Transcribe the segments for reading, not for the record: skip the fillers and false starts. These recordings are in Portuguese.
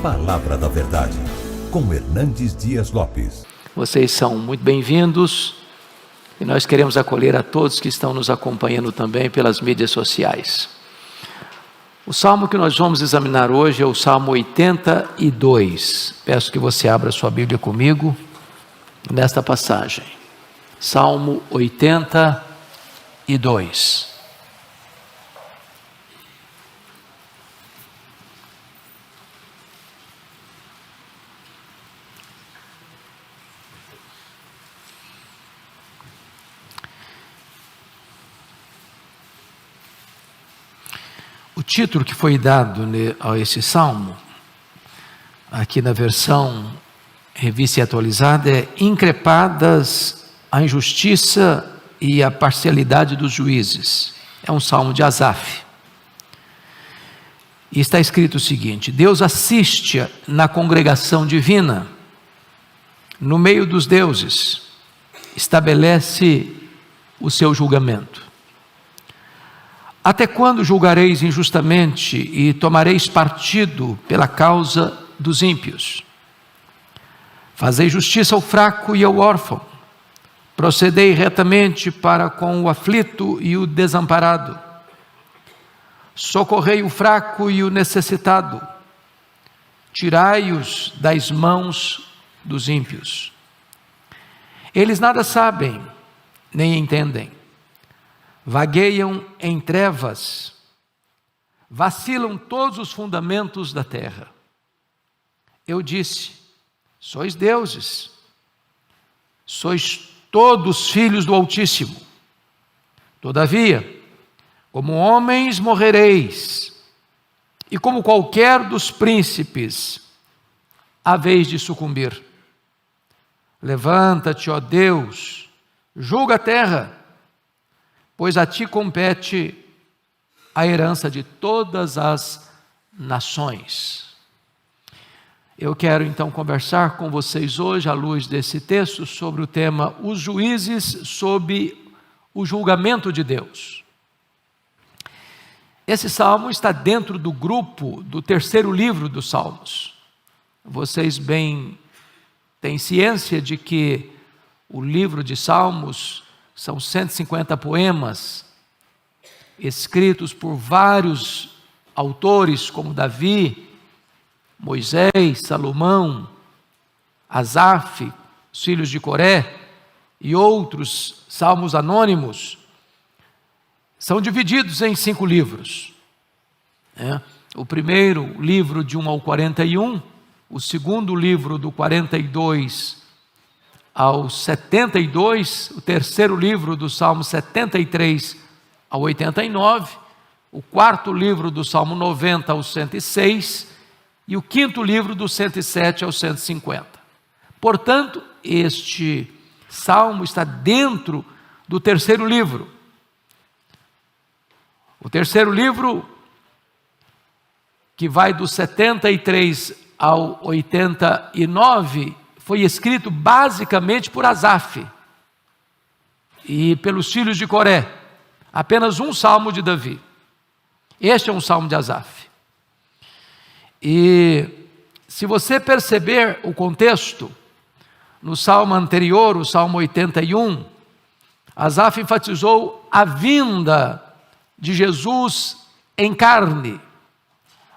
Palavra da Verdade, com Hernandes Dias Lopes. Vocês são muito bem-vindos e nós queremos acolher a todos que estão nos acompanhando também pelas mídias sociais. O salmo que nós vamos examinar hoje é o Salmo 82. Peço que você abra sua Bíblia comigo nesta passagem. Salmo 82. O título que foi dado a esse salmo, aqui na versão revista e atualizada, é Increpadas a injustiça e a parcialidade dos juízes. É um salmo de Asaf. E está escrito o seguinte: Deus assiste na congregação divina, no meio dos deuses, estabelece o seu julgamento. Até quando julgareis injustamente e tomareis partido pela causa dos ímpios? Fazei justiça ao fraco e ao órfão, procedei retamente para com o aflito e o desamparado, socorrei o fraco e o necessitado, tirai-os das mãos dos ímpios. Eles nada sabem, nem entendem. Vagueiam em trevas, vacilam todos os fundamentos da terra. Eu disse: sois deuses, sois todos filhos do Altíssimo. Todavia, como homens morrereis, e como qualquer dos príncipes, haveis de sucumbir. Levanta-te, ó Deus, julga a terra, pois a ti compete a herança de todas as nações. Eu quero então conversar com vocês hoje, à luz desse texto, sobre o tema Os juízes sob o julgamento de Deus. Esse salmo está dentro do grupo do terceiro livro dos Salmos. Vocês bem têm ciência de que o livro de Salmos são 150 poemas escritos por vários autores, como Davi, Moisés, Salomão, Asaf, os filhos de Coré e outros salmos anônimos. São divididos em 5 livros. O primeiro livro de 1 ao 41, o segundo livro do 42 ao 72, o terceiro livro do Salmo 73 ao 89, o quarto livro do Salmo 90 ao 106 e o quinto livro do 107 ao 150. Portanto, este salmo está dentro do terceiro livro. O terceiro livro, que vai do 73 ao 89, foi escrito basicamente por Asaf e pelos filhos de Coré. Apenas um salmo de Davi. Este é um salmo de Asaf. E se você perceber o contexto, no salmo anterior, o salmo 81, Asaf enfatizou a vinda de Jesus em carne,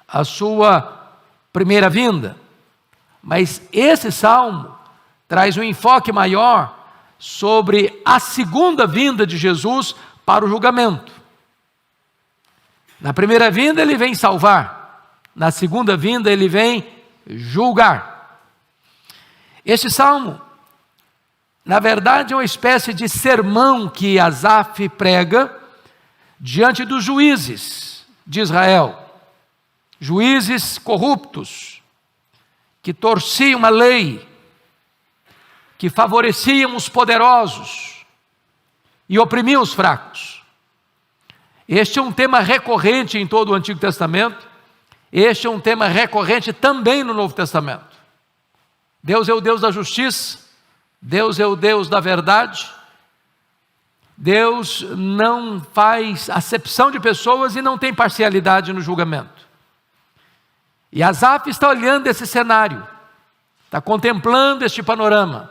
a sua primeira vinda. Mas esse salmo traz um enfoque maior sobre a segunda vinda de Jesus para o julgamento. Na primeira vinda ele vem salvar, na segunda vinda ele vem julgar. Este salmo, na verdade, é uma espécie de sermão que Asaf prega diante dos juízes de Israel, juízes corruptos, que torciam a lei, que favoreciam os poderosos e oprimiam os fracos. Este é um tema recorrente em todo o Antigo Testamento, este é um tema recorrente também no Novo Testamento. Deus é o Deus da justiça, Deus é o Deus da verdade, Deus não faz acepção de pessoas e não tem parcialidade no julgamento. E Asaf está olhando esse cenário, está contemplando este panorama,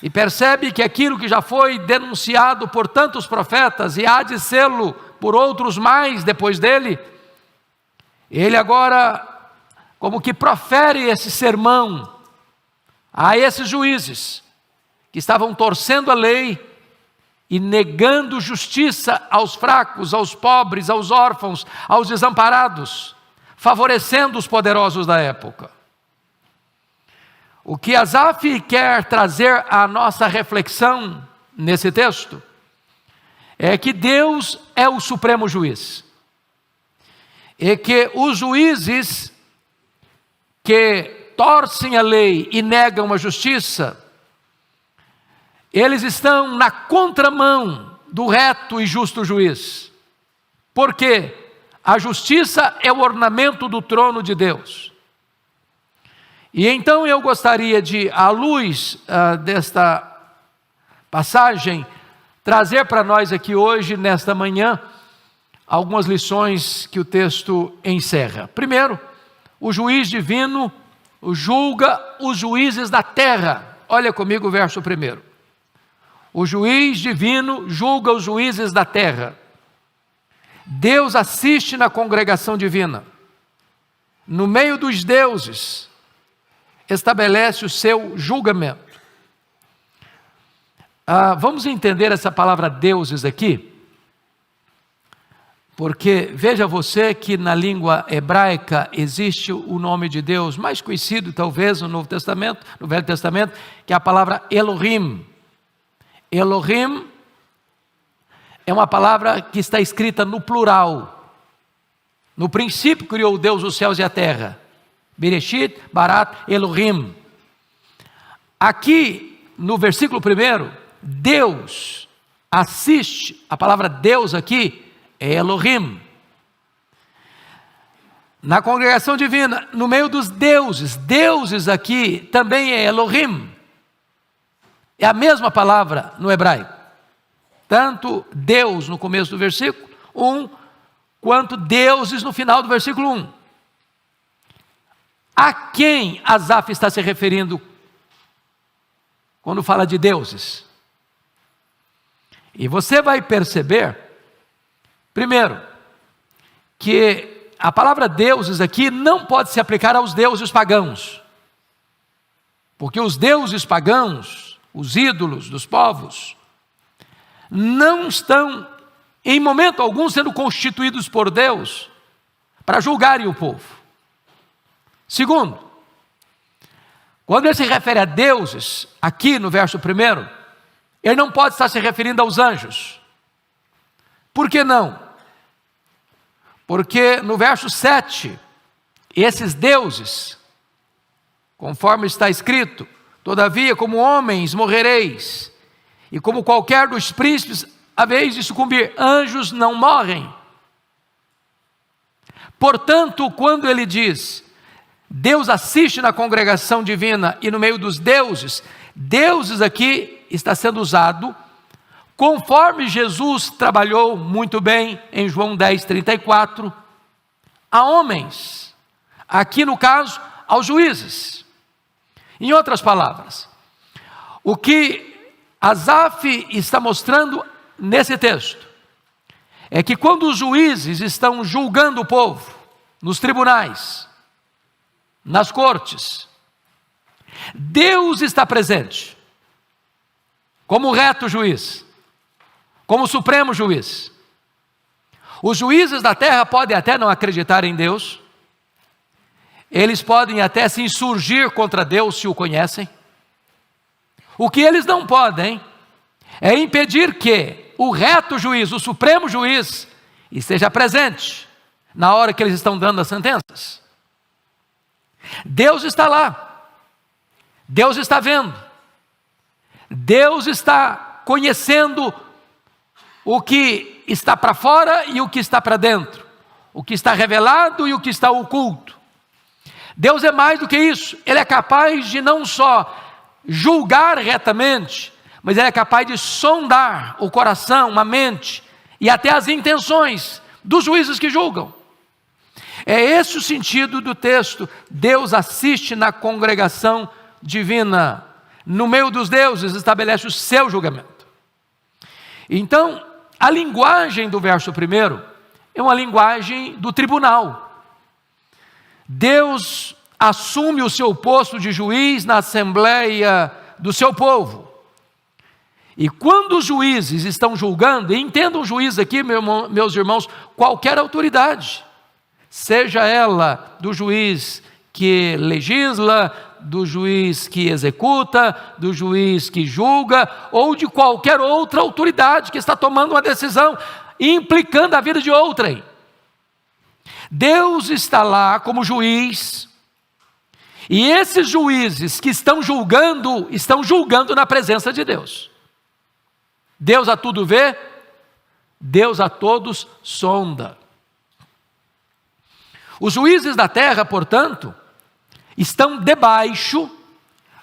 e percebe que aquilo que já foi denunciado por tantos profetas, e há de sê-lo por outros mais depois dele, ele agora como que profere esse sermão a esses juízes que estavam torcendo a lei e negando justiça aos fracos, aos pobres, aos órfãos, aos desamparados, favorecendo os poderosos da época. O que Asaf quer trazer à nossa reflexão nesse texto é que Deus é o supremo juiz, e que os juízes que torcem a lei e negam a justiça, eles estão na contramão do reto e justo juiz, porque a justiça é o ornamento do trono de Deus. E então eu gostaria de, à luz desta passagem, trazer para nós aqui hoje, nesta manhã, algumas lições que o texto encerra. Primeiro, o juiz divino julga os juízes da terra. Olha comigo o verso 1. O juiz divino julga os juízes da terra. Deus assiste na congregação divina. No meio dos deuses, estabelece o seu julgamento. Vamos entender essa palavra deuses aqui, porque veja você que na língua hebraica existe o nome de Deus mais conhecido talvez no Novo Testamento, no Velho Testamento, que é a palavra Elohim. Elohim é uma palavra que está escrita no plural. No princípio criou Deus os céus e a terra. Bereshit, Barat, Elohim. Aqui no versículo 1, Deus assiste, a palavra Deus aqui é Elohim. Na congregação divina, no meio dos deuses, deuses aqui também é Elohim. É a mesma palavra no hebraico. Tanto Deus no começo do versículo 1, quanto deuses no final do versículo 1. A quem Asaf está se referindo quando fala de deuses? E você vai perceber, primeiro, que a palavra deuses aqui não pode se aplicar aos deuses pagãos. Porque os deuses pagãos, os ídolos dos povos, não estão em momento algum sendo constituídos por Deus para julgarem o povo. Segundo, quando ele se refere a deuses, aqui no verso 1, ele não pode estar se referindo aos anjos. Por que não? Porque no verso 7, esses deuses, conforme está escrito, todavia como homens morrereis, e como qualquer dos príncipes haveis de sucumbir, anjos não morrem. Portanto, quando ele diz, Deus assiste na congregação divina e no meio dos deuses, deuses aqui está sendo usado conforme Jesus trabalhou muito bem em João 10:34, a homens, aqui no caso, aos juízes. Em outras palavras, o que Asaf está mostrando nesse texto é que quando os juízes estão julgando o povo, nos tribunais, nas cortes, Deus está presente, como reto juiz, como supremo juiz. Os juízes da terra podem até não acreditar em Deus, eles podem até se insurgir contra Deus se o conhecem. O que eles não podem é impedir que o reto juiz, o supremo juiz, esteja presente na hora que eles estão dando as sentenças. Deus está lá, Deus está vendo, Deus está conhecendo o que está para fora e o que está para dentro, o que está revelado e o que está oculto. Deus é mais do que isso, Ele é capaz de não só julgar retamente, mas Ele é capaz de sondar o coração, a mente e até as intenções dos juízes que julgam. É esse o sentido do texto. Deus assiste na congregação divina. No meio dos deuses estabelece o seu julgamento. Então, a linguagem do verso 1 é uma linguagem do tribunal. Deus assume o seu posto de juiz na assembleia do seu povo. E quando os juízes estão julgando, e entendam juiz aqui, meus irmãos, qualquer autoridade, seja ela do juiz que legisla, do juiz que executa, do juiz que julga, ou de qualquer outra autoridade que está tomando uma decisão, implicando a vida de outrem. Deus está lá como juiz, e esses juízes que estão julgando na presença de Deus. Deus a tudo vê, Deus a todos sonda. Os juízes da terra, portanto, estão debaixo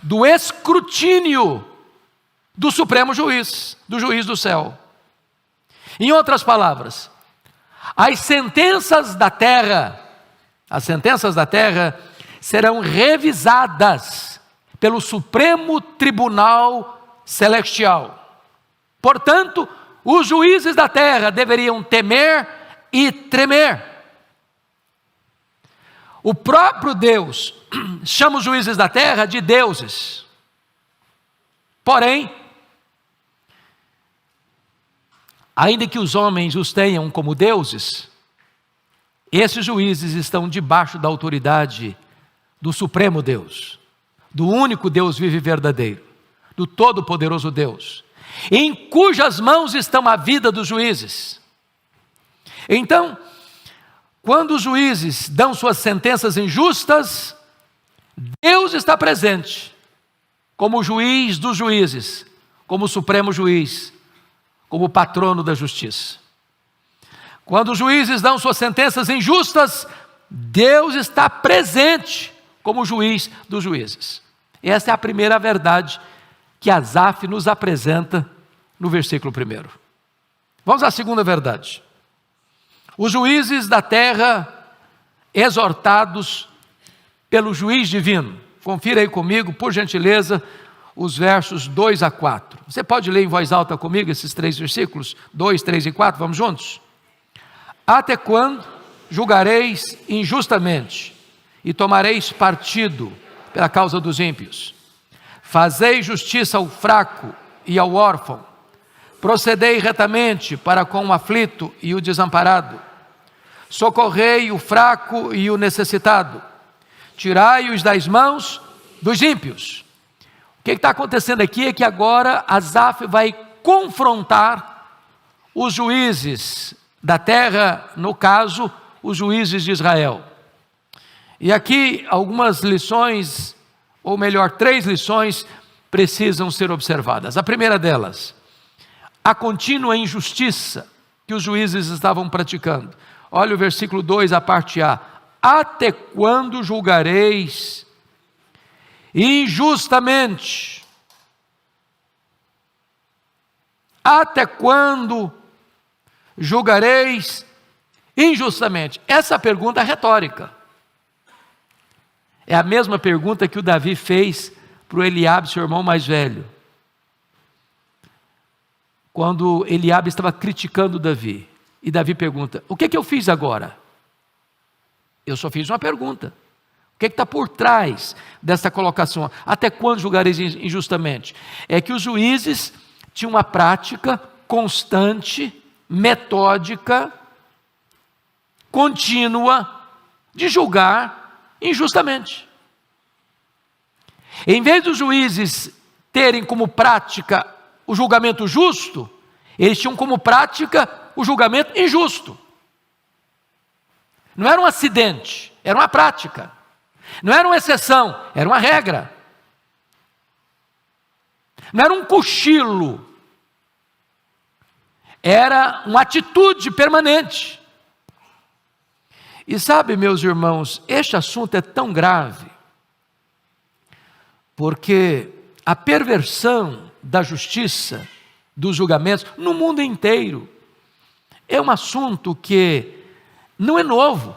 do escrutínio do Supremo Juiz, do juiz do céu. Em outras palavras, as sentenças da terra serão revisadas pelo Supremo Tribunal Celestial. Portanto, os juízes da terra deveriam temer e tremer. O próprio Deus chama os juízes da terra de deuses. Porém, ainda que os homens os tenham como deuses, esses juízes estão debaixo da autoridade do Supremo Deus, do único Deus vivo e verdadeiro, do Todo-Poderoso Deus, em cujas mãos estão a vida dos juízes. Então, quando os juízes dão suas sentenças injustas, Deus está presente, como juiz dos juízes, como supremo juiz, como patrono da justiça. Quando os juízes dão suas sentenças injustas, Deus está presente, como juiz dos juízes. Essa é a primeira verdade que Asaf nos apresenta no versículo 1. Vamos à segunda verdade. Os juízes da terra exortados pelo juiz divino. Confira aí comigo, por gentileza, os versos 2 a 4. Você pode ler em voz alta comigo esses 3 versículos? 2, 3 e 4, vamos juntos? Até quando julgareis injustamente e tomareis partido pela causa dos ímpios? Fazei justiça ao fraco e ao órfão. Procedei retamente para com o aflito e o desamparado. Socorrei o fraco e o necessitado. Tirai-os das mãos dos ímpios. O que está acontecendo aqui é que agora Asaf vai confrontar os juízes da terra, no caso, os juízes de Israel. E aqui algumas lições, ou melhor, 3 lições precisam ser observadas. A primeira delas, a contínua injustiça que os juízes estavam praticando. Olha o versículo 2, a parte A. Até quando julgareis injustamente? Até quando julgareis injustamente? Essa pergunta é retórica. É a mesma pergunta que o Davi fez para o Eliabe, seu irmão mais velho. Quando Eliabe estava criticando Davi. E Davi pergunta, o que eu fiz agora? Eu só fiz uma pergunta. O que está por trás dessa colocação? Até quando julgareis injustamente? É que os juízes tinham uma prática constante, metódica, contínua, de julgar injustamente. Em vez dos juízes terem como prática o julgamento justo, eles tinham como prática o julgamento injusto. Não era um acidente, era uma prática. Não era uma exceção, era uma regra. Não era um cochilo, era uma atitude permanente. E sabe, meus irmãos, este assunto é tão grave, porque a perversão da justiça, dos julgamentos, no mundo inteiro, é um assunto que não é novo.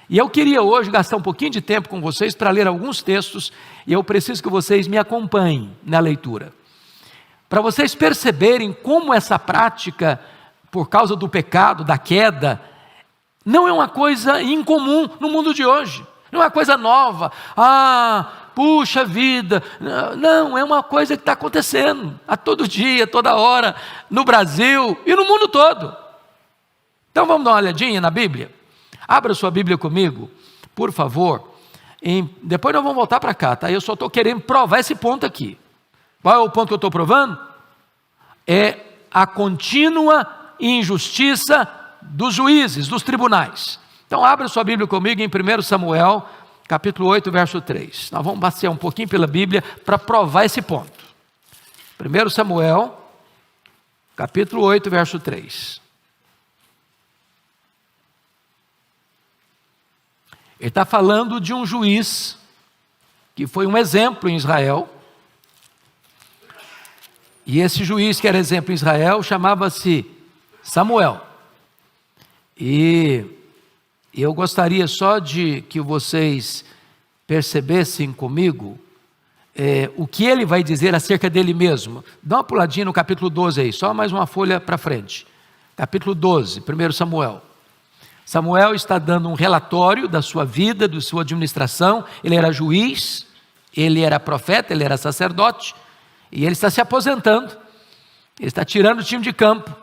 E eu queria hoje gastar um pouquinho de tempo com vocês para ler alguns textos, e eu preciso que vocês me acompanhem na leitura, para vocês perceberem como essa prática, por causa do pecado, da queda, não é uma coisa incomum no mundo de hoje, não é uma coisa nova, puxa vida, não, é uma coisa que está acontecendo a todo dia, toda hora, no Brasil e no mundo todo. Então vamos dar uma olhadinha na Bíblia? Abra sua Bíblia comigo, por favor, depois nós vamos voltar para cá, tá? Eu só estou querendo provar esse ponto aqui. Qual é o ponto que eu estou provando? É a contínua injustiça dos juízes, dos tribunais. Então abra sua Bíblia comigo em 1 Samuel, capítulo 8, verso 3. Nós vamos passear um pouquinho pela Bíblia para provar esse ponto. 1 Samuel, capítulo 8, verso 3. Ele está falando de um juiz que foi um exemplo em Israel. E esse juiz que era exemplo em Israel chamava-se Samuel. E eu gostaria só de que vocês percebessem comigo o que ele vai dizer acerca dele mesmo. Dá uma puladinha no capítulo 12 aí, só mais uma folha para frente. Capítulo 12, 1 Samuel. Samuel está dando um relatório da sua vida, da sua administração. Ele era juiz, ele era profeta, ele era sacerdote, e ele está se aposentando, ele está tirando o time de campo,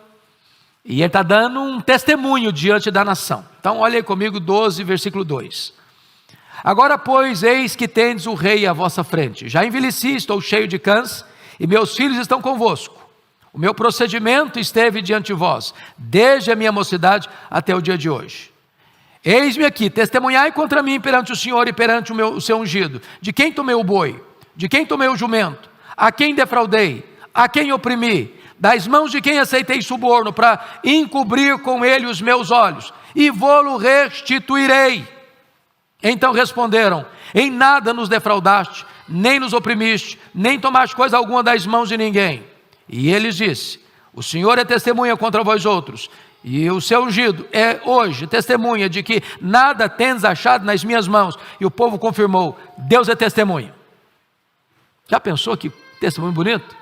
e ele está dando um testemunho diante da nação. Então olha aí comigo 12, versículo 2. Agora pois, eis que tendes o rei à vossa frente, já envelheci, estou cheio de cãs, e meus filhos estão convosco. O meu procedimento esteve diante de vós, desde a minha mocidade até o dia de hoje. Eis-me aqui, testemunhai contra mim perante o Senhor e perante o seu ungido. De quem tomei o boi? De quem tomei o jumento? A quem defraudei? A quem oprimi? Das mãos de quem aceitei suborno para encobrir com ele os meus olhos? E vô-lo restituirei. Então responderam: em nada nos defraudaste, nem nos oprimiste, nem tomaste coisa alguma das mãos de ninguém. E eles disse: o Senhor é testemunha contra vós outros, e o seu ungido é hoje testemunha de que nada tendes achado nas minhas mãos. E o povo confirmou: Deus é testemunha. Já pensou que testemunho bonito?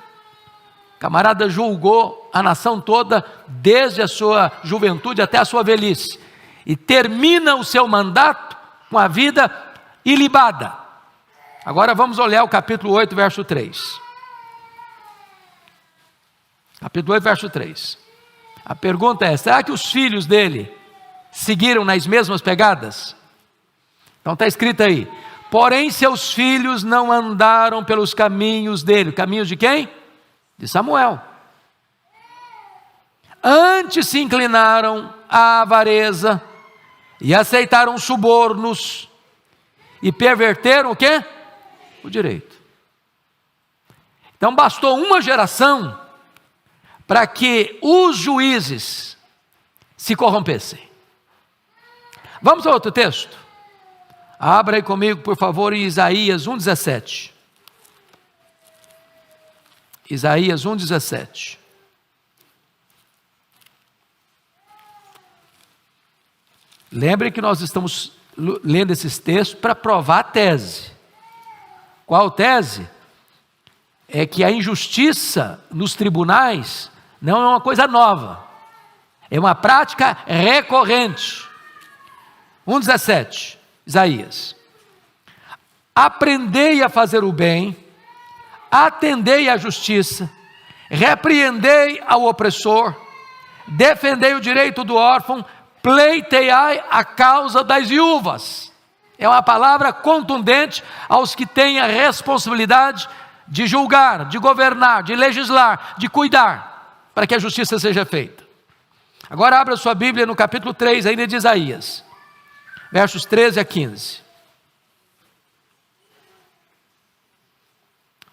Camarada julgou a nação toda, desde a sua juventude até a sua velhice, e termina o seu mandato com a vida ilibada. Agora vamos olhar o capítulo 8, verso 3. Capítulo 8, verso 3. A pergunta é: será que os filhos dele seguiram nas mesmas pegadas? Então está escrito aí: porém seus filhos não andaram pelos caminhos dele. Caminhos de quem? De Samuel. Antes se inclinaram à avareza e aceitaram subornos e perverteram o quê? O direito. Então bastou uma geração para que os juízes se corrompessem. Vamos a outro texto? Abra aí comigo, por favor, em Isaías 1,17. Isaías 1,17. Lembre que nós estamos lendo esses textos para provar a tese. Qual tese? É que a injustiça nos tribunais não é uma coisa nova, é uma prática recorrente. 1,17, Isaías: aprendei a fazer o bem, atendei à justiça, repreendei ao opressor, defendei o direito do órfão, pleiteai a causa das viúvas. É uma palavra contundente aos que têm a responsabilidade de julgar, de governar, de legislar, de cuidar, para que a justiça seja feita. Agora abra sua Bíblia no capítulo 3, ainda de Isaías, versos 13 a 15.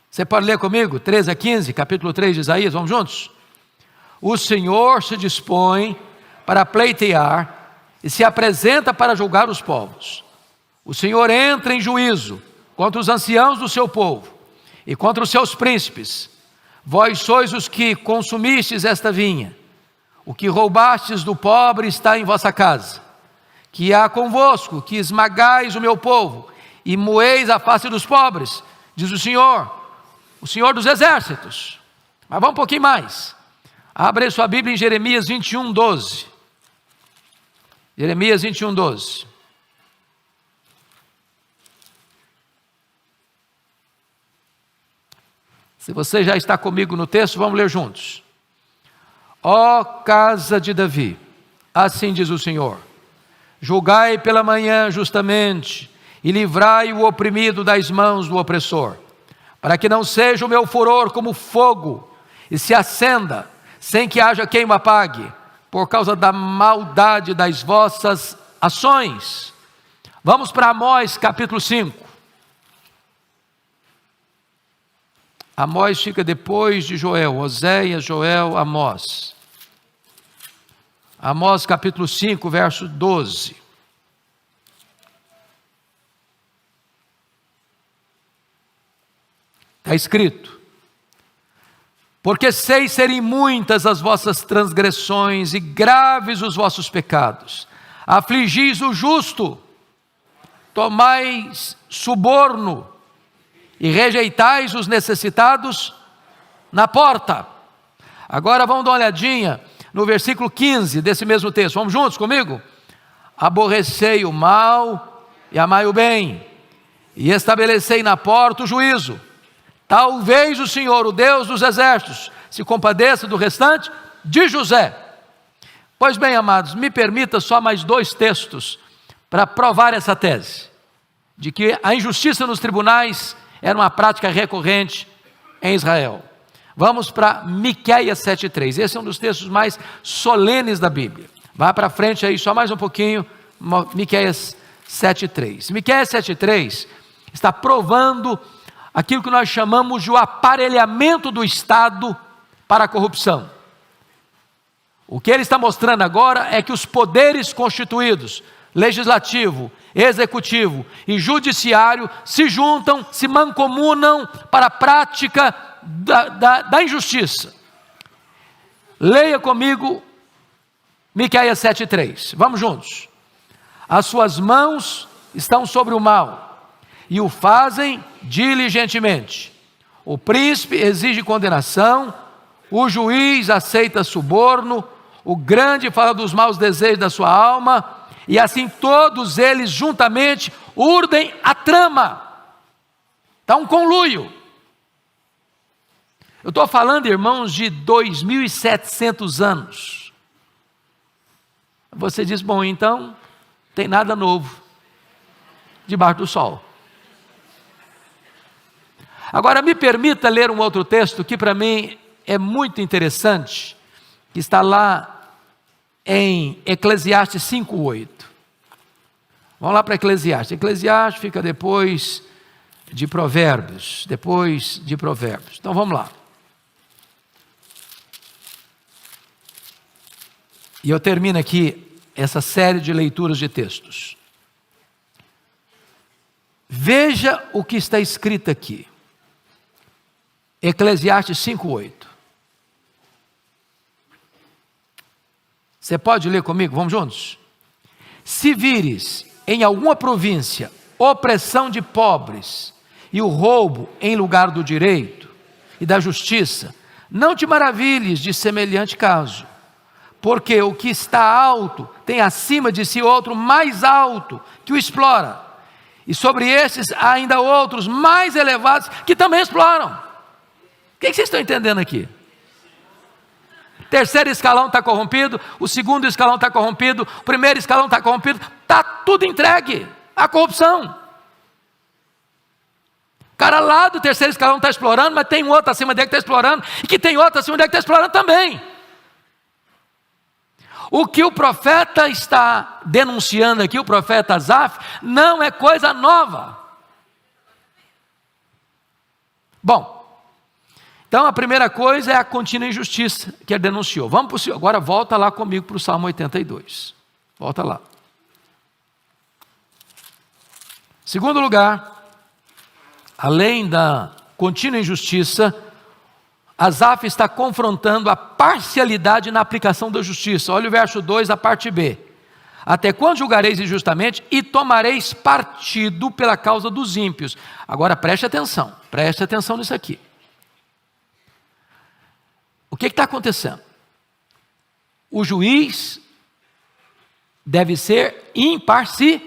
Você pode ler comigo? 13 a 15, capítulo 3 de Isaías, vamos juntos? O Senhor se dispõe para pleitear e se apresenta para julgar os povos. O Senhor entra em juízo contra os anciãos do seu povo e contra os seus príncipes. Vós sois os que consumistes esta vinha, o que roubastes do pobre está em vossa casa. que há convosco, que esmagais o meu povo e moeis a face dos pobres, diz o Senhor dos exércitos. Mas vamos um pouquinho mais. Abre sua Bíblia em Jeremias 21, 12. Jeremias 21, 12. Se você já está comigo no texto, vamos ler juntos. Ó casa de Davi, assim diz o Senhor: julgai pela manhã justamente, e livrai o oprimido das mãos do opressor, para que não seja o meu furor como fogo, e se acenda, sem que haja quem o apague, por causa da maldade das vossas ações. Vamos para Amós capítulo 5. Amós fica depois de Joel, Oséias, Joel, Amós. Amós capítulo 5, verso 12. Está escrito: porque sei serem muitas as vossas transgressões e graves os vossos pecados. Afligis o justo, tomais suborno e rejeitais os necessitados na porta. Agora vamos dar uma olhadinha no versículo 15 desse mesmo texto. Vamos juntos comigo? Aborrecei o mal e amai o bem, e estabelecei na porta o juízo. Talvez o Senhor, o Deus dos exércitos, se compadeça do restante de José. Pois bem, amados, me permita só mais 2 textos para provar essa tese, de que a injustiça nos tribunais era uma prática recorrente em Israel. Vamos para Miqueias 7,3. Esse é um dos textos mais solenes da Bíblia. Vá para frente aí, só mais um pouquinho. Miqueias 7,3. Miqueias 7,3 está provando aquilo que nós chamamos de o aparelhamento do Estado para a corrupção. O que ele está mostrando agora é que os poderes constituídos, legislativo, executivo e judiciário, se juntam, se mancomunam para a prática da injustiça. Leia comigo Miqueias 7,3. Vamos juntos. As suas mãos estão sobre o mal e o fazem diligentemente. O príncipe exige condenação, o juiz aceita suborno, o grande fala dos maus desejos da sua alma, e assim todos eles juntamente urdem a trama. Está um conluio. Eu estou falando, irmãos, de 2.700 anos. Você diz, bom, então, tem nada novo debaixo do sol. Agora, me permita ler um outro texto que para mim é muito interessante, que está lá em Eclesiastes 5,8. Vamos lá para Eclesiastes. Eclesiastes fica depois de Provérbios. Então vamos lá. E eu termino aqui essa série de leituras de textos. Veja o que está escrito aqui. Eclesiastes 5,8. Você pode ler comigo? Vamos juntos? Se vires em alguma província opressão de pobres e o roubo em lugar do direito e da justiça, não te maravilhes de semelhante caso, porque o que está alto tem acima de si outro mais alto que o explora, e sobre esses há ainda outros mais elevados que também exploram. O que vocês estão entendendo aqui? Terceiro escalão está corrompido, o segundo escalão está corrompido, o primeiro escalão está corrompido, está tudo entregue à corrupção. O cara lá do terceiro escalão está explorando, mas tem outro acima dele que está explorando, e que tem outro acima dele que está explorando também. O que o profeta está denunciando aqui, o profeta Asaf, não é coisa nova. Bom, então a primeira coisa é a contínua injustiça que ele denunciou. Vamos para agora volta lá comigo para o Salmo 82. Volta lá. Segundo lugar, além da contínua injustiça, Asaf está confrontando a parcialidade na aplicação da justiça. Olha o verso 2, a parte B. Até quando julgareis injustamente e tomareis partido pela causa dos ímpios? Agora preste atenção nisso aqui. O que está acontecendo? O juiz deve ser imparcial.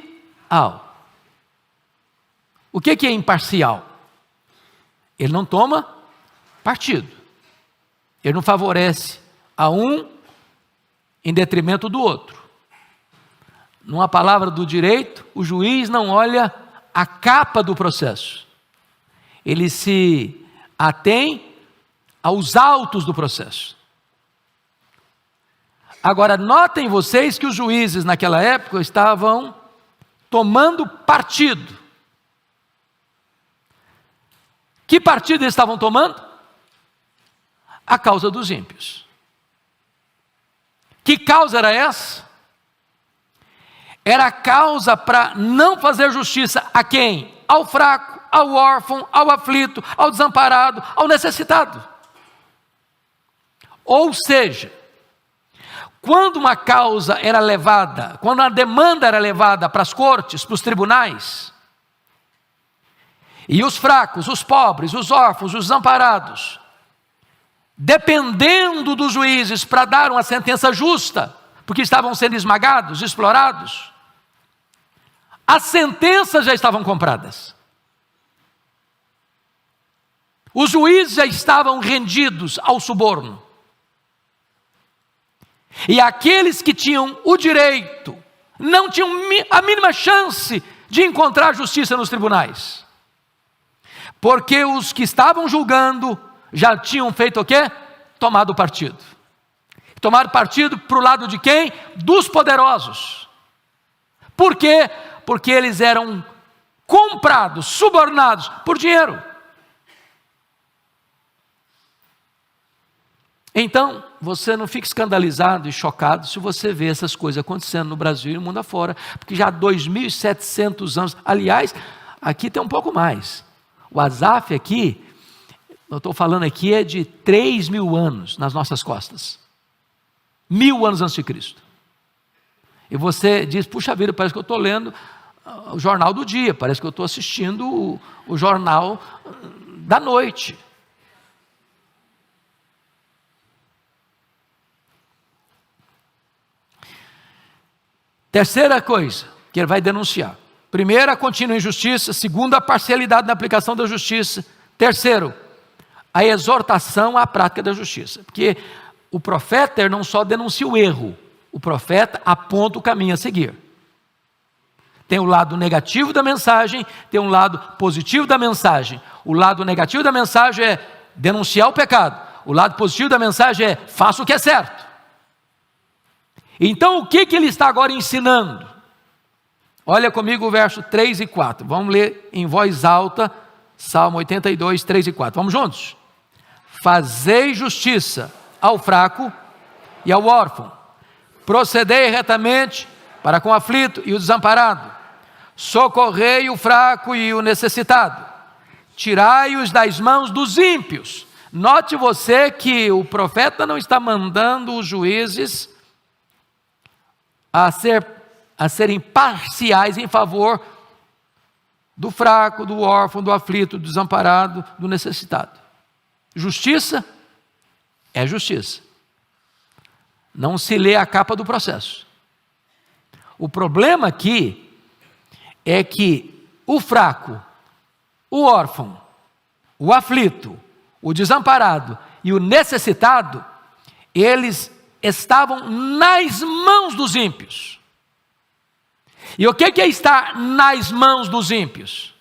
O que é imparcial? Ele não toma partido. Ele não favorece a um em detrimento do outro. Numa palavra do direito, o juiz não olha a capa do processo. Ele se atém aos autos do processo. Agora, notem vocês que os juízes naquela época estavam tomando partido. Que partido eles estavam tomando? A causa dos ímpios. Que causa era essa? Era a causa para não fazer justiça a quem? Ao fraco, ao órfão, ao aflito, ao desamparado, ao necessitado. Ou seja, quando uma causa era levada, quando uma demanda era levada para as cortes, para os tribunais, e os fracos, os pobres, os órfãos, os desamparados, dependendo dos juízes para dar uma sentença justa, porque estavam sendo esmagados, explorados, as sentenças já estavam compradas. Os juízes já estavam rendidos ao suborno. E aqueles que tinham o direito, não tinham a mínima chance de encontrar justiça nos tribunais. Porque os que estavam julgando já tinham feito o quê? Tomado partido. Tomaram partido para o lado de quem? Dos poderosos. Por quê? Porque eles eram comprados, subornados por dinheiro. Então, você não fique escandalizado e chocado se você vê essas coisas acontecendo no Brasil e no mundo afora, porque já há 2.700 anos, aliás, aqui tem um pouco mais. O Asaf aqui, eu estou falando aqui, é de 3.000 anos nas nossas costas. 1.000 anos antes de Cristo. E você diz, puxa vida, parece que eu estou lendo o jornal do dia, parece que eu estou assistindo o jornal da noite. Terceira coisa que ele vai denunciar. Primeira, a contínua injustiça. Segunda, a parcialidade na aplicação da justiça. Terceiro, a exortação à prática da justiça. Porque o profeta não só denuncia o erro, o profeta aponta o caminho a seguir. Tem o lado negativo da mensagem, tem um lado positivo da mensagem. O lado negativo da mensagem é denunciar o pecado. O lado positivo da mensagem é faça o que é certo. Então o que ele está agora ensinando? Olha comigo o verso 3 e 4. Vamos ler em voz alta, Salmo 82, 3 e 4. Vamos juntos? Fazei justiça ao fraco e ao órfão. Procedei retamente para com o aflito e o desamparado. Socorrei o fraco e o necessitado. Tirai-os das mãos dos ímpios. Note você que o profeta não está mandando os juízes a serem parciais em favor do fraco, do órfão, do aflito, do desamparado, do necessitado. Justiça é justiça. Não se lê a capa do processo. O problema aqui é que o fraco, o órfão, o aflito, o desamparado e o necessitado, eles estavam nas mãos dos ímpios. E o que é estar nas mãos dos ímpios?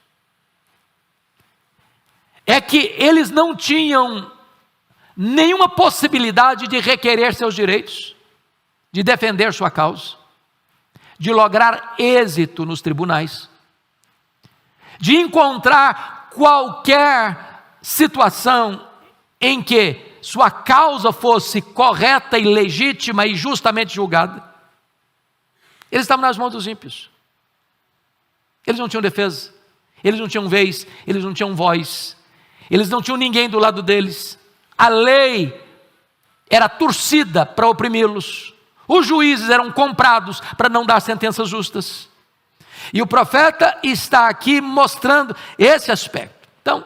É que eles não tinham nenhuma possibilidade de requerer seus direitos, de defender sua causa, de lograr êxito nos tribunais, de encontrar qualquer situação em que sua causa fosse correta e legítima e justamente julgada. Eles estavam nas mãos dos ímpios. Eles não tinham defesa, eles não tinham vez, eles não tinham voz, eles não tinham ninguém do lado deles. A lei era torcida para oprimi-los. Os juízes eram comprados para não dar sentenças justas. E o profeta está aqui mostrando esse aspecto. Então,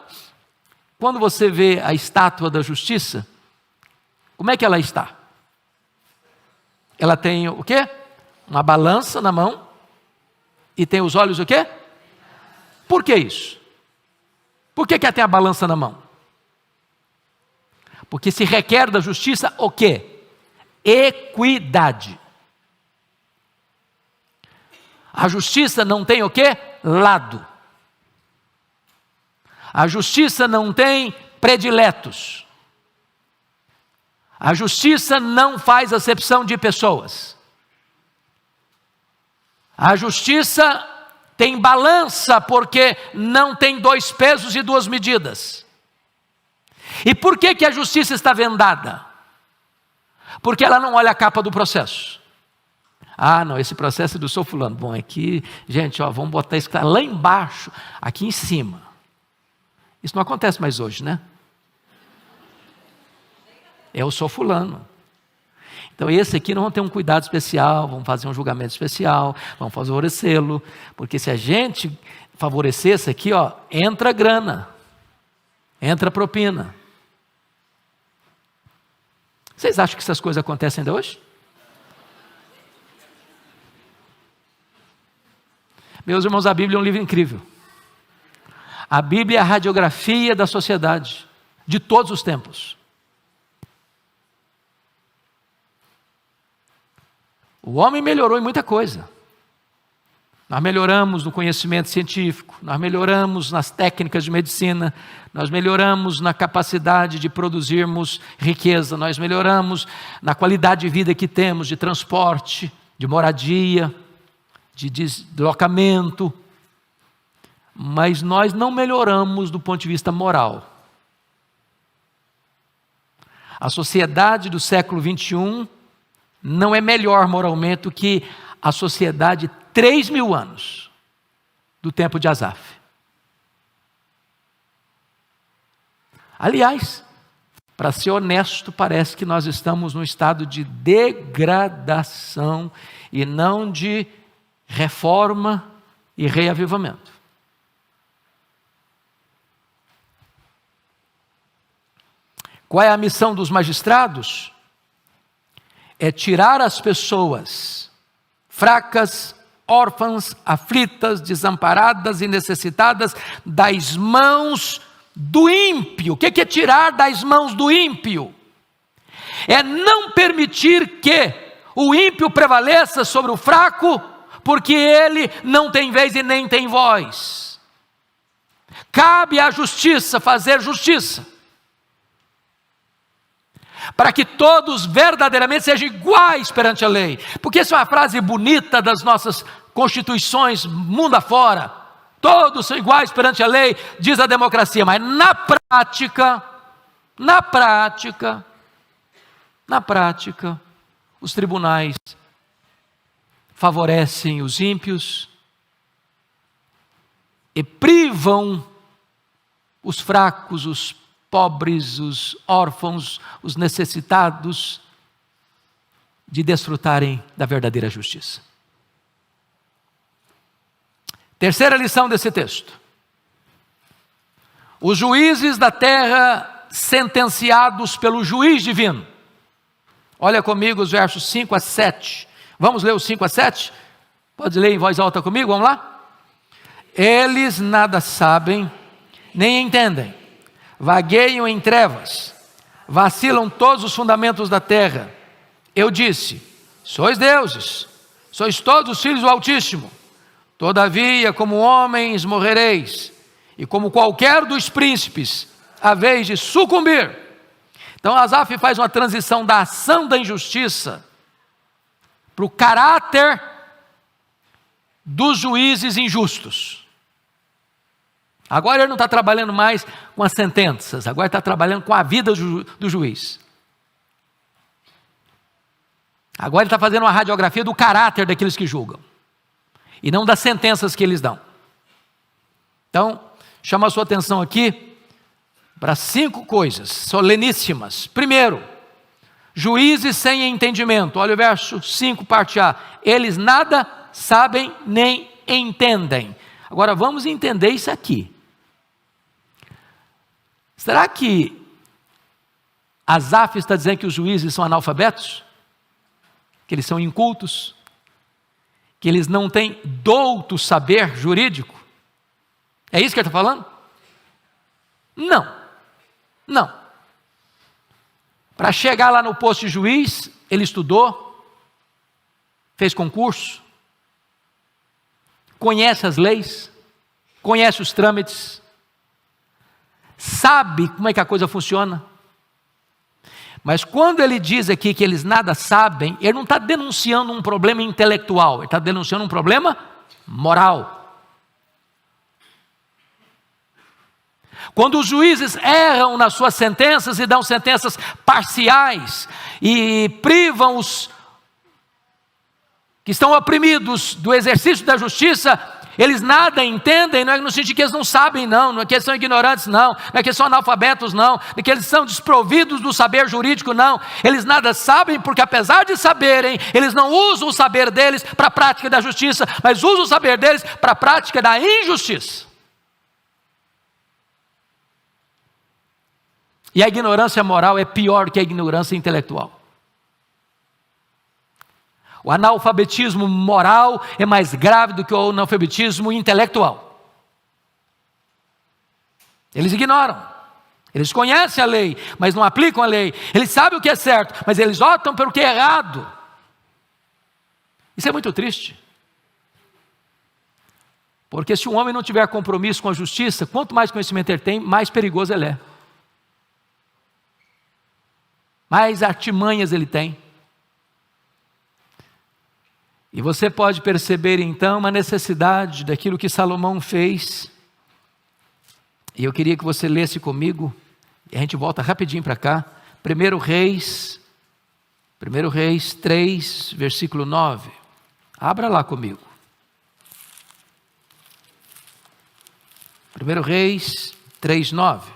quando você vê a estátua da justiça, como é que ela está? Ela tem o quê? Uma balança na mão e tem os olhos o quê? Por que isso? Por que ela tem a balança na mão? Porque se requer da justiça o quê? Equidade. A justiça não tem o quê? Lado. A justiça não tem prediletos. A justiça não faz acepção de pessoas. A justiça tem balança porque não tem 2 pesos e 2 medidas. E por que a justiça está vendada? Porque ela não olha a capa do processo. Ah, não, esse processo é do seu fulano. Bom, aqui, gente, ó, vamos botar isso lá embaixo, aqui em cima. Isso não acontece mais hoje, né? Eu sou fulano. Então esse aqui não vamos ter um cuidado especial, vamos fazer um julgamento especial, vamos favorecê-lo, porque se a gente favorecer esse aqui, ó, entra grana, entra propina. Vocês acham que essas coisas acontecem ainda hoje? Meus irmãos, a Bíblia é um livro incrível. A Bíblia é a radiografia da sociedade, de todos os tempos. O homem melhorou em muita coisa. Nós melhoramos no conhecimento científico, nós melhoramos nas técnicas de medicina, nós melhoramos na capacidade de produzirmos riqueza, nós melhoramos na qualidade de vida que temos, de transporte, de moradia, de deslocamento, mas nós não melhoramos do ponto de vista moral. A sociedade do século 21 não é melhor moralmente do que a sociedade 3.000 anos do tempo de Asaf. Aliás, para ser honesto, parece que nós estamos num estado de degradação e não de reforma e reavivamento. Qual é a missão dos magistrados? É tirar as pessoas fracas, órfãs, aflitas, desamparadas e necessitadas das mãos do ímpio. O que é tirar das mãos do ímpio? É não permitir que o ímpio prevaleça sobre o fraco, porque ele não tem vez e nem tem voz. Cabe à justiça fazer justiça, para que todos verdadeiramente sejam iguais perante a lei. Porque essa é uma frase bonita das nossas constituições mundo afora. Todos são iguais perante a lei, diz a democracia, mas na prática, os tribunais favorecem os ímpios e privam os fracos, os pobres, os órfãos, os necessitados, de desfrutarem da verdadeira justiça. Terceira lição desse texto. Os juízes da terra sentenciados pelo juiz divino. Olha comigo os versos 5 a 7. Vamos ler os 5 a 7? Pode ler em voz alta comigo, vamos lá? Eles nada sabem, nem entendem. Vagueiam em trevas, vacilam todos os fundamentos da terra. Eu disse: sois deuses, sois todos filhos do Altíssimo. Todavia, como homens morrereis, e como qualquer dos príncipes, haveis de sucumbir. Então Asaf faz uma transição da ação da injustiça para o caráter dos juízes injustos. Agora ele não está trabalhando mais com as sentenças, agora está trabalhando com a vida do juiz. Agora ele está fazendo uma radiografia do caráter daqueles que julgam, e não das sentenças que eles dão. Então, chama a sua atenção aqui para 5 coisas soleníssimas. Primeiro, juízes sem entendimento. Olha o verso 5, parte A. Eles nada sabem nem entendem. Agora vamos entender isso aqui. Será que Asaf está dizendo que os juízes são analfabetos? Que eles são incultos? Que eles não têm douto saber jurídico? É isso que ele está falando? Não. Para chegar lá no posto de juiz, ele estudou, fez concurso, conhece as leis, conhece os trâmites, sabe como é que a coisa funciona. Mas quando ele diz aqui que eles nada sabem, ele não está denunciando um problema intelectual, ele está denunciando um problema moral. Quando os juízes erram nas suas sentenças e dão sentenças parciais e privam os que estão oprimidos do exercício da justiça, eles nada entendem, não é no sentido que eles não sabem, não é que eles são ignorantes, não é que eles são analfabetos, não é que eles são desprovidos do saber jurídico, não. Eles nada sabem porque, apesar de saberem, eles não usam o saber deles para a prática da justiça, mas usam o saber deles para a prática da injustiça. E a ignorância moral é pior que a ignorância intelectual. O analfabetismo moral é mais grave do que o analfabetismo intelectual. Eles ignoram, eles conhecem a lei, mas não aplicam a lei. Eles sabem o que é certo, mas eles optam pelo que é errado. Isso é muito triste. Porque se um homem não tiver compromisso com a justiça, quanto mais conhecimento ele tem, mais perigoso ele é. Mais artimanhas ele tem. E você pode perceber então uma necessidade daquilo que Salomão fez. E eu queria que você lesse comigo, e a gente volta rapidinho para cá. 1 Reis 3, versículo 9. Abra lá comigo. 1 Reis 3, 9.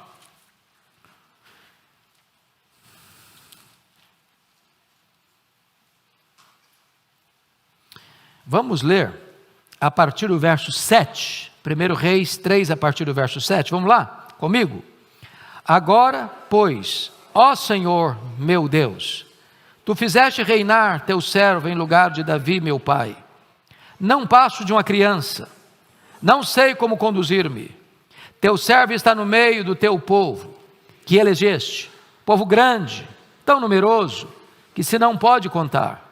Vamos ler a partir do verso 7, 1 Reis 3, a partir do verso 7, vamos lá, comigo? Agora, pois, ó Senhor meu Deus, Tu fizeste reinar Teu servo em lugar de Davi meu pai. Não passo de uma criança, não sei como conduzir-me. Teu servo está no meio do Teu povo, que elegeste, povo grande, tão numeroso, que se não pode contar.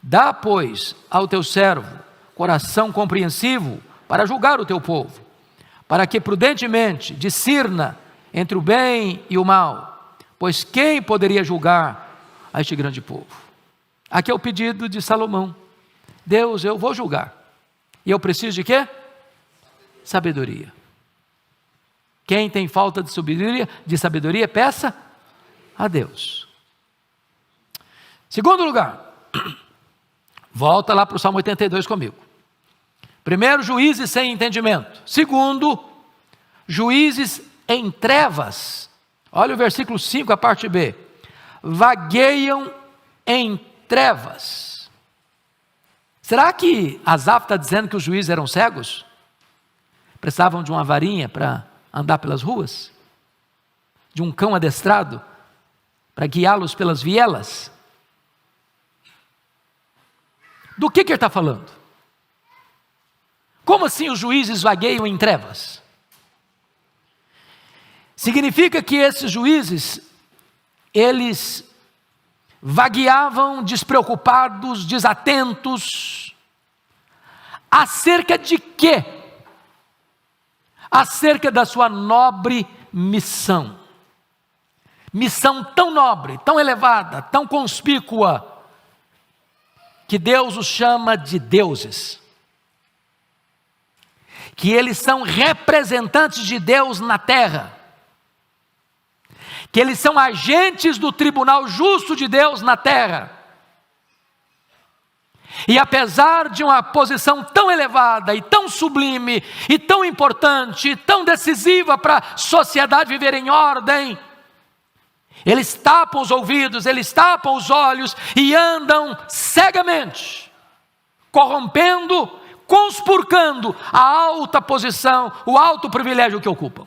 Dá, pois, ao teu servo coração compreensivo para julgar o teu povo, para que prudentemente discirna entre o bem e o mal, pois quem poderia julgar a este grande povo? Aqui é o pedido de Salomão. Deus, eu vou julgar, e eu preciso de quê? Sabedoria. Quem tem falta de sabedoria, peça a Deus. Segundo lugar, volta lá para o Salmo 82 comigo. Primeiro, juízes sem entendimento. Segundo, juízes em trevas. Olha o versículo 5, a parte B. Vagueiam em trevas. Será que Asaf está dizendo que os juízes eram cegos? Precisavam de uma varinha para andar pelas ruas? De um cão adestrado para guiá-los pelas vielas? Do que ele está falando? Como assim os juízes vagueiam em trevas? Significa que esses juízes, eles vagueavam despreocupados, desatentos, acerca de quê? Acerca da sua nobre missão. Missão tão nobre, tão elevada, tão conspícua, que Deus os chama de deuses, que eles são representantes de Deus na terra, que eles são agentes do tribunal justo de Deus na terra. E apesar de uma posição tão elevada e tão sublime e tão importante e tão decisiva para a sociedade viver em ordem, Eles tapam os ouvidos, eles tapam os olhos e andam cegamente, corrompendo, conspurcando a alta posição, o alto privilégio que ocupam.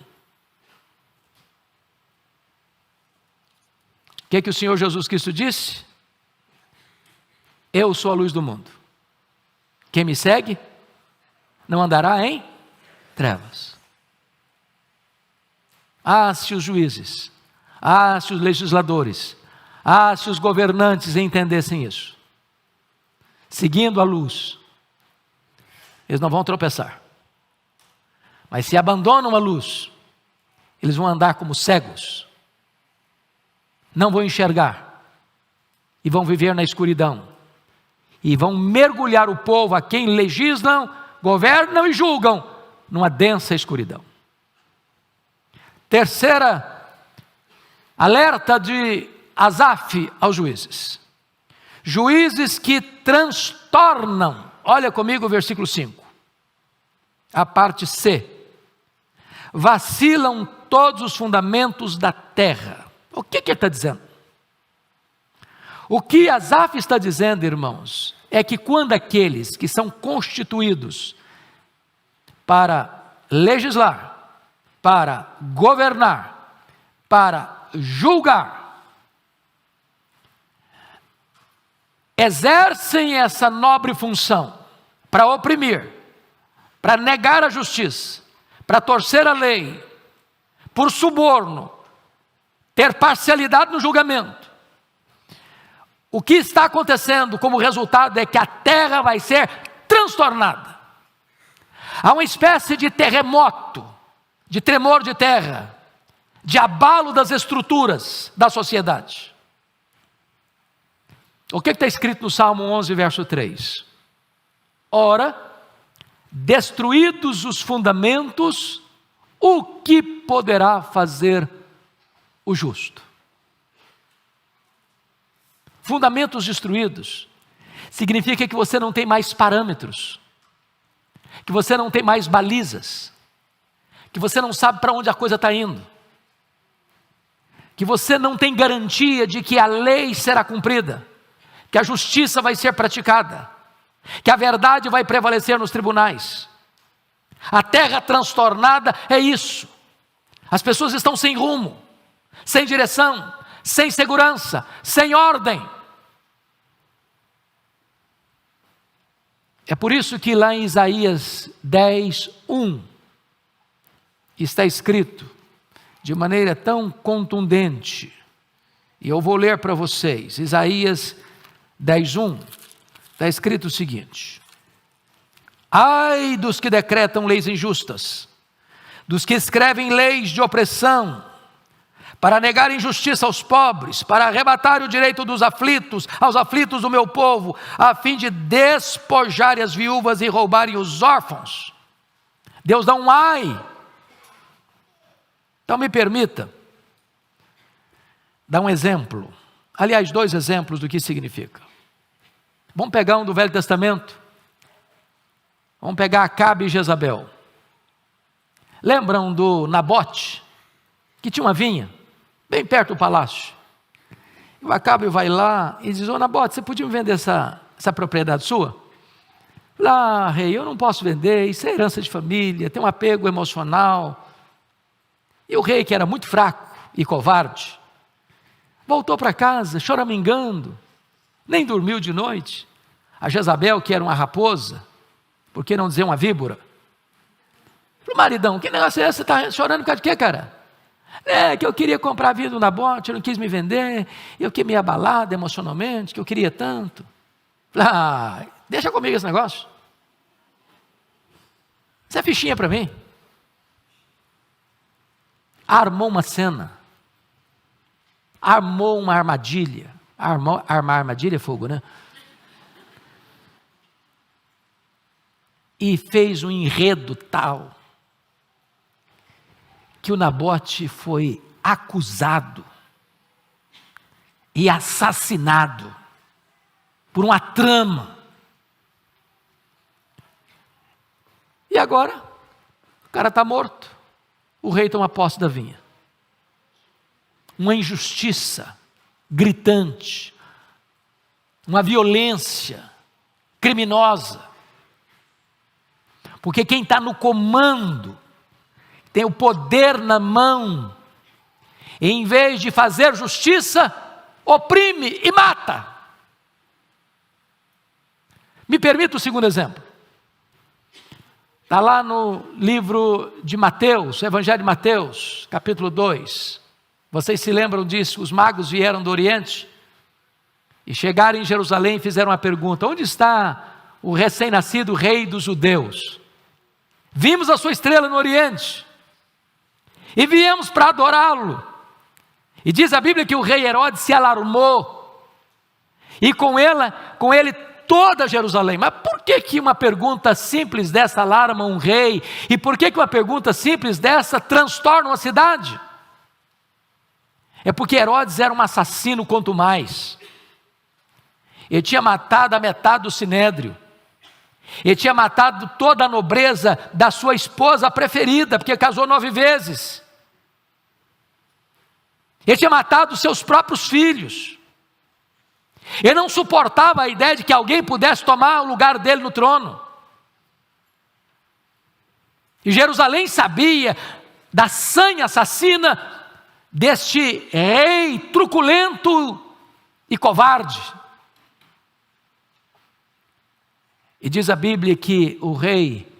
O que o Senhor Jesus Cristo disse? Eu sou a luz do mundo. Quem me segue não andará em trevas. Se os juízes, se os legisladores, se os governantes entendessem isso, seguindo a luz, eles não vão tropeçar. Mas se abandonam a luz, eles vão andar como cegos, não vão enxergar, e vão viver na escuridão, e vão mergulhar o povo a quem legislam, governam e julgam, numa densa escuridão. Terceira alerta de Asaf aos juízes. Juízes que transtornam. Olha comigo o versículo 5. A parte C. Vacilam todos os fundamentos da terra. O que ele está dizendo? O que Asaf está dizendo, irmãos, é que quando aqueles que são constituídos para legislar, para governar, para julgar, exercem essa nobre função para oprimir, para negar a justiça, para torcer a lei, por suborno, ter parcialidade no julgamento. O que está acontecendo como resultado é que a terra vai ser transtornada. Há uma espécie de terremoto, de tremor de terra, de abalo das estruturas da sociedade. O que está escrito no Salmo 11, verso 3? Ora, destruídos os fundamentos, o que poderá fazer o justo? Fundamentos destruídos significa que você não tem mais parâmetros, que você não tem mais balizas, que você não sabe para onde a coisa está indo, que você não tem garantia de que a lei será cumprida, que a justiça vai ser praticada, que a verdade vai prevalecer nos tribunais. A terra transtornada é isso. As pessoas estão sem rumo, sem direção, sem segurança, sem ordem. É por isso que lá em Isaías 10, 1, está escrito de maneira tão contundente, e eu vou ler para vocês, Isaías 10, 1, está escrito o seguinte: ai dos que decretam leis injustas, dos que escrevem leis de opressão, para negar injustiça aos pobres, para arrebatar o direito dos aflitos, aos aflitos do meu povo, a fim de despojarem as viúvas e roubarem os órfãos. Deus dá um ai. Então me permita dar um exemplo, aliás, 2 exemplos do que significa. Vamos pegar um do Velho Testamento, vamos pegar Acabe e Jezabel. Lembram do Nabote, que tinha uma vinha bem perto do palácio? E o Acabe vai lá e diz: ô Nabote, você podia me vender essa propriedade sua? Lá, rei, eu não posso vender, isso é herança de família, tem um apego emocional. E o rei, que era muito fraco e covarde, voltou para casa choramingando, nem dormiu de noite. A Jezabel, que era uma raposa, por que não dizer uma víbora, falou: maridão, que negócio é esse? Você está chorando por causa de quê, cara? É que eu queria comprar a vida do Nabote, eu não quis me vender, eu fiquei meio abalado emocionalmente, que eu queria tanto. Deixa comigo esse negócio. Isso é fichinha para mim. Armou uma cena, armou uma armadilha. Armar armadilha é fogo, né? E fez um enredo tal que o Nabote foi acusado e assassinado por uma trama. E agora, o cara está morto, o rei toma posse da vinha. uma injustiça gritante, uma violência criminosa. Porque quem está no comando, tem o poder na mão, e em vez de fazer justiça, oprime e mata. Me permita o segundo exemplo. Está lá no livro de Mateus, Evangelho de Mateus, capítulo 2. Vocês se lembram disso? Os magos vieram do Oriente e chegaram em Jerusalém e fizeram uma pergunta: onde está o recém-nascido rei dos judeus? Vimos a sua estrela no Oriente e viemos para adorá-lo. E diz a Bíblia que o rei Herodes se alarmou, e com ele toda Jerusalém. Mas por que uma pergunta simples dessa alarma um rei? E por que uma pergunta simples dessa transtorna uma cidade? É porque Herodes era um assassino quanto mais. Ele tinha matado a metade do sinédrio. Ele tinha matado toda a nobreza da sua esposa preferida, porque casou 9 vezes. Ele tinha matado seus próprios filhos. Ele não suportava a ideia de que alguém pudesse tomar o lugar dele no trono. E Jerusalém sabia da sanha assassina deste rei truculento e covarde. E diz a Bíblia que o rei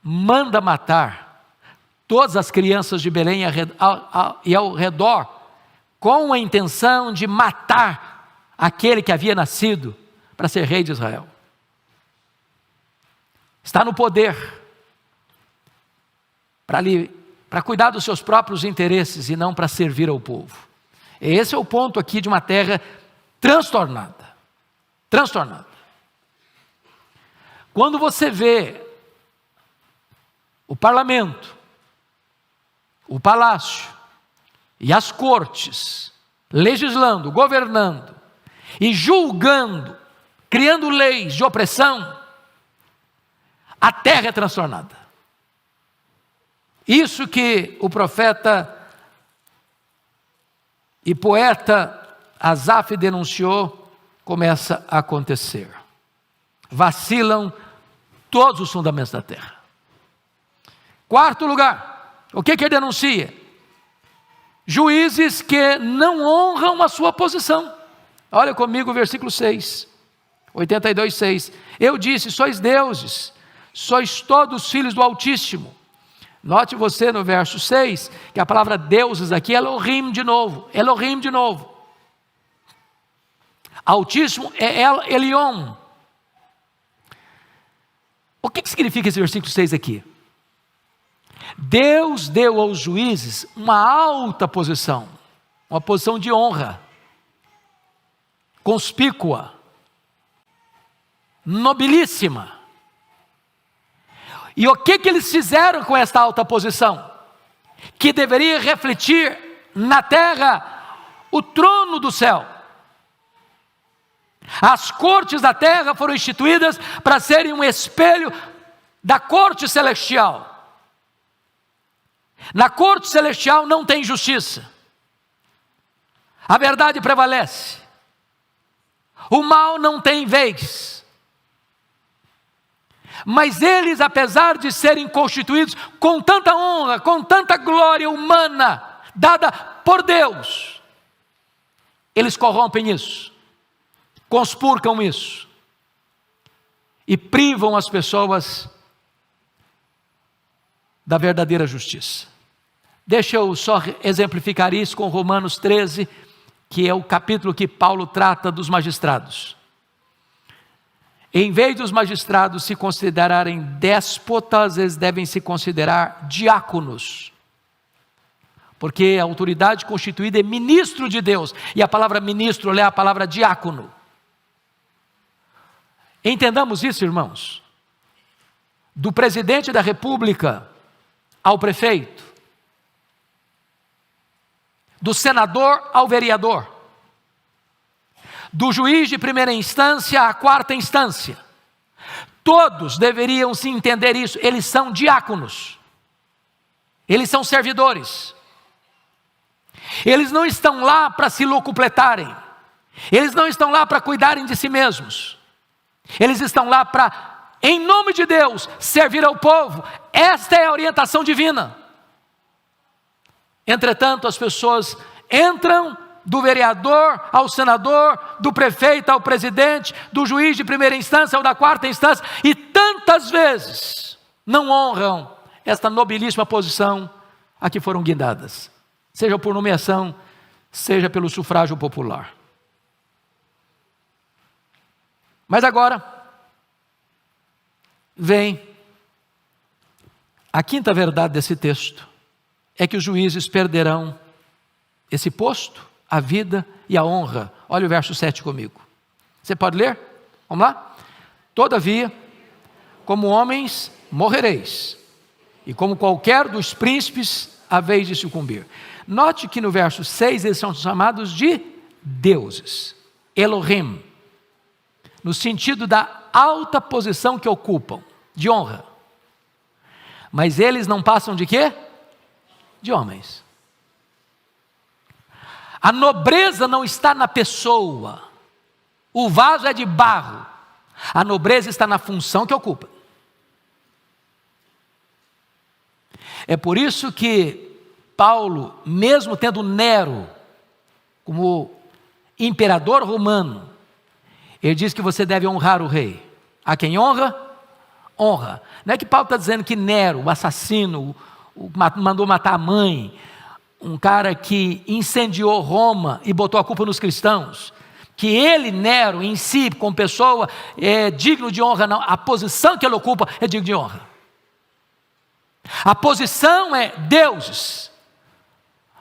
manda matar todas as crianças de Belém e ao redor, com a intenção de matar aquele que havia nascido para ser rei de Israel. Está no poder para cuidar dos seus próprios interesses e não para servir ao povo. Esse é o ponto aqui de uma terra transtornada. Transtornada. Quando você vê o parlamento, o palácio e as cortes legislando, governando e julgando, criando leis de opressão, a terra é transtornada. Isso que o profeta e poeta Asaf denunciou, começa a acontecer. Vacilam todos os fundamentos da terra. Quarto lugar, o que ele denuncia? Juízes que não honram a sua posição. Olha comigo o versículo 6, 82:6. Eu disse: sois deuses, sois todos filhos do Altíssimo. Note você no verso 6, que a palavra deuses aqui é Elohim de novo. Elohim de novo. Altíssimo é El Elyon. O que significa esse versículo 6 aqui? Deus deu aos juízes uma alta posição, uma posição de honra, conspícua, nobilíssima. E o que eles fizeram com esta alta posição? Que deveria refletir na terra o trono do céu. As cortes da terra foram instituídas para serem um espelho da corte celestial. Na corte celestial não tem justiça. A verdade prevalece. O mal não tem vez. Mas eles, apesar de serem constituídos com tanta honra, com tanta glória humana, dada por Deus, eles corrompem isso, conspurcam isso, e privam as pessoas da verdadeira justiça. Deixa eu só exemplificar isso com Romanos 13, que é o capítulo que Paulo trata dos magistrados. Em vez dos magistrados se considerarem déspotas, eles devem se considerar diáconos, porque a autoridade constituída é ministro de Deus, e a palavra ministro é a palavra diácono. Entendamos isso, irmãos. Do presidente da república ao prefeito, do senador ao vereador, do juiz de primeira instância à quarta instância, todos deveriam se entender isso. Eles são diáconos, eles são servidores. Eles não estão lá para se locupletarem. Eles não estão lá para cuidarem de si mesmos. Eles estão lá para, em nome de Deus, servir ao povo. Esta é a orientação divina. Entretanto, as pessoas entram do vereador ao senador, do prefeito ao presidente, do juiz de primeira instância ao da quarta instância, e tantas vezes não honram esta nobilíssima posição a que foram guindadas, seja por nomeação, seja pelo sufrágio popular. Mas agora vem a quinta verdade desse texto, é que os juízes perderão esse posto, a vida e a honra. Olha o verso 7 comigo. Você pode ler? Vamos lá? Todavia, como homens morrereis, e como qualquer dos príncipes haveis de sucumbir. Note que no verso 6 eles são chamados de deuses, Elohim, no sentido da alta posição que ocupam, de honra. Mas eles não passam de quê? De homens. A nobreza não está na pessoa. O vaso é de barro. A nobreza está na função que ocupa. É por isso que Paulo, mesmo tendo Nero como imperador romano, ele diz que você deve honrar o rei. A quem honra, honra. Não é que Paulo está dizendo que Nero, o assassino, mandou matar a mãe, um cara que incendiou Roma e botou a culpa nos cristãos, que ele, Nero, em si, como pessoa, é digno de honra. Não, a posição que ele ocupa é digna de honra. A posição é deuses.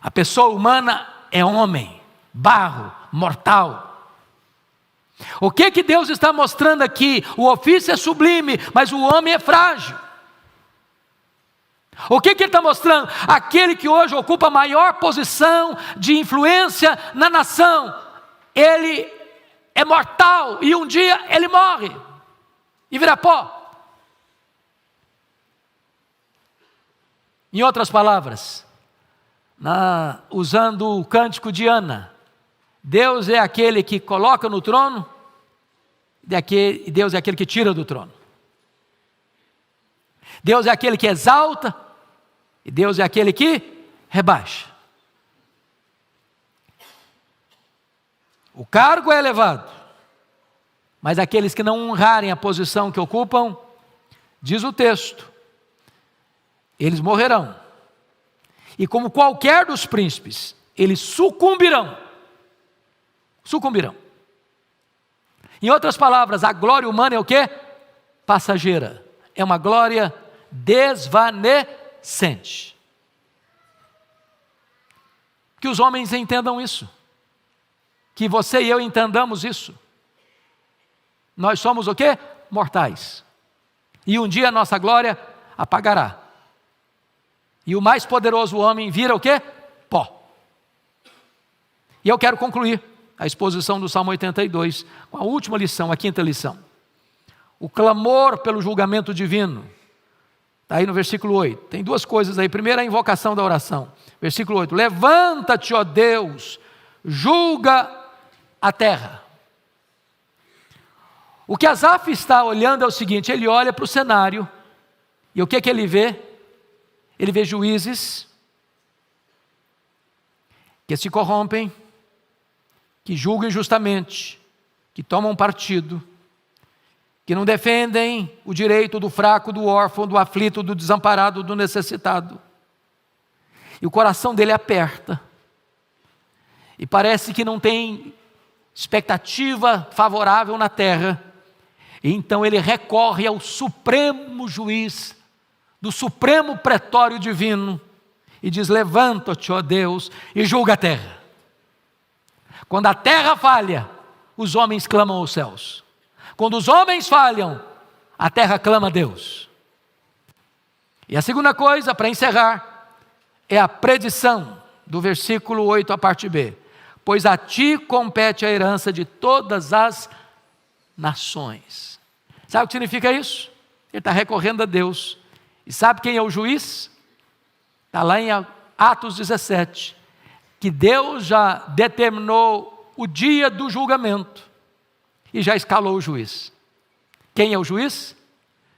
A pessoa humana é homem, barro, mortal. O que Deus está mostrando aqui? O ofício é sublime, mas o homem é frágil. O que ele está mostrando? Aquele que hoje ocupa a maior posição de influência na nação, ele é mortal e um dia ele morre e vira pó. Em outras palavras, usando o cântico de Ana, Deus é aquele que coloca no trono e Deus é aquele que tira do trono. Deus é aquele que exalta e Deus é aquele que rebaixa. O cargo é elevado, mas aqueles que não honrarem a posição que ocupam, diz o texto, eles morrerão. E como qualquer dos príncipes, eles sucumbirão. Sucumbirão. Em outras palavras, a glória humana é o quê? Passageira. É uma glória desvanecente. Que os homens entendam isso. Que você e eu entendamos isso. Nós somos o quê? Mortais. E um dia a nossa glória apagará. E o mais poderoso homem vira o quê? Pó. E eu quero concluir a exposição do Salmo 82 com a última lição, a quinta lição. O clamor pelo julgamento divino. Está aí no versículo 8. Tem duas coisas aí. Primeiro, a invocação da oração. Versículo 8. Levanta-te, ó Deus, julga a terra. O que Asaf está olhando é o seguinte, ele olha para o cenário, e o que ele vê? Ele vê juízes que se corrompem, que julgam injustamente, que tomam partido, que não defendem o direito do fraco, do órfão, do aflito, do desamparado, do necessitado. E o coração dele aperta. E parece que não tem expectativa favorável na terra. E então ele recorre ao supremo juiz, do supremo pretório divino, e diz, levanta-te, ó Deus, e julga a terra. Quando a terra falha, os homens clamam aos céus. Quando os homens falham, a terra clama a Deus. E a segunda coisa, para encerrar, é a predição do versículo 8, a parte B. Pois a ti compete a herança de todas as nações. Sabe o que significa isso? Ele está recorrendo a Deus. E sabe quem é o juiz? Está lá em Atos 17. que Deus já determinou o dia do julgamento e já escalou o juiz. Quem é o juiz?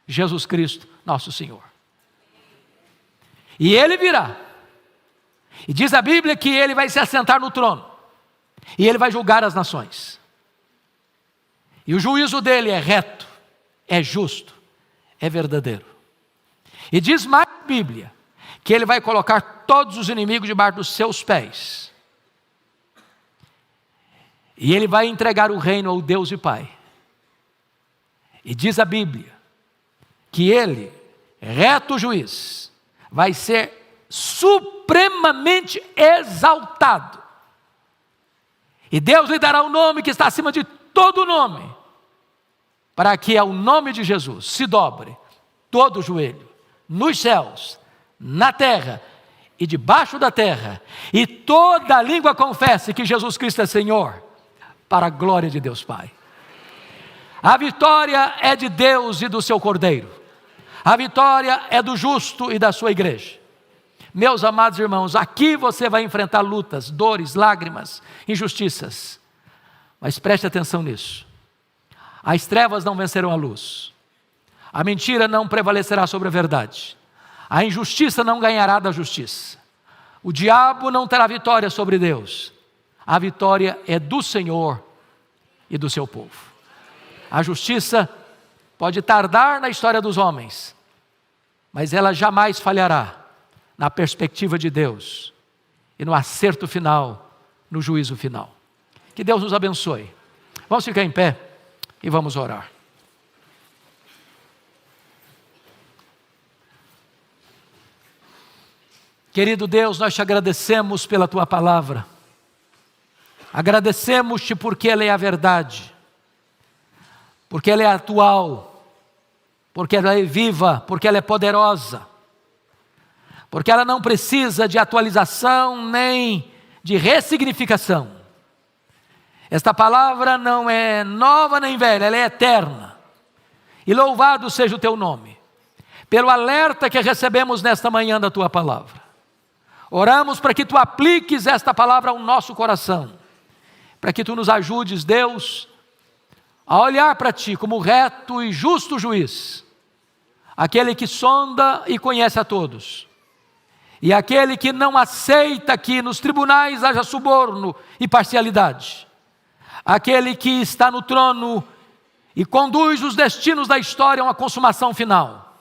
Jesus Cristo, nosso Senhor. E ele virá. E diz a Bíblia que ele vai se assentar no trono. E ele vai julgar as nações. E o juízo dele é reto, é justo, é verdadeiro. E diz mais a Bíblia que ele vai colocar todos os inimigos debaixo dos seus pés. E ele vai entregar o reino ao Deus e Pai. E diz a Bíblia que ele, reto juiz, vai ser supremamente exaltado. E Deus lhe dará o nome que está acima de todo nome, para que ao nome de Jesus se dobre todo o joelho, nos céus, na terra e debaixo da terra, e toda língua confesse que Jesus Cristo é Senhor, para a glória de Deus Pai. A vitória é de Deus e do seu Cordeiro. A vitória é do justo e da sua igreja. Meus amados irmãos, aqui você vai enfrentar lutas, dores, lágrimas, injustiças. Mas preste atenção nisso. As trevas não vencerão a luz. A mentira não prevalecerá sobre a verdade. A injustiça não ganhará da justiça. O diabo não terá vitória sobre Deus. A vitória é do Senhor e do seu povo. A justiça pode tardar na história dos homens, mas ela jamais falhará na perspectiva de Deus e no acerto final, no juízo final. Que Deus nos abençoe. Vamos ficar em pé e vamos orar. Querido Deus, nós te agradecemos pela tua palavra. Agradecemos-te porque ela é a verdade, porque ela é atual, porque ela é viva, porque ela é poderosa, porque ela não precisa de atualização nem de ressignificação. Esta palavra não é nova nem velha, ela é eterna. E louvado seja o teu nome, pelo alerta que recebemos nesta manhã da tua palavra. Oramos para que tu apliques esta palavra ao nosso coração, para que tu nos ajudes, Deus, a olhar para ti como reto e justo juiz, aquele que sonda e conhece a todos, e aquele que não aceita que nos tribunais haja suborno e parcialidade, aquele que está no trono e conduz os destinos da história a uma consumação final,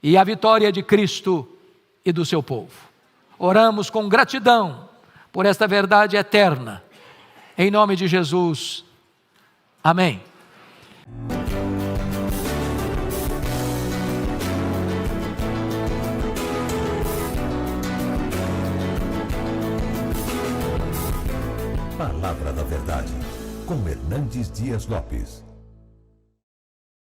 e a vitória de Cristo e do seu povo. Oramos com gratidão por esta verdade eterna, em nome de Jesus, amém. Palavra da Verdade, com Hernandes Dias Lopes.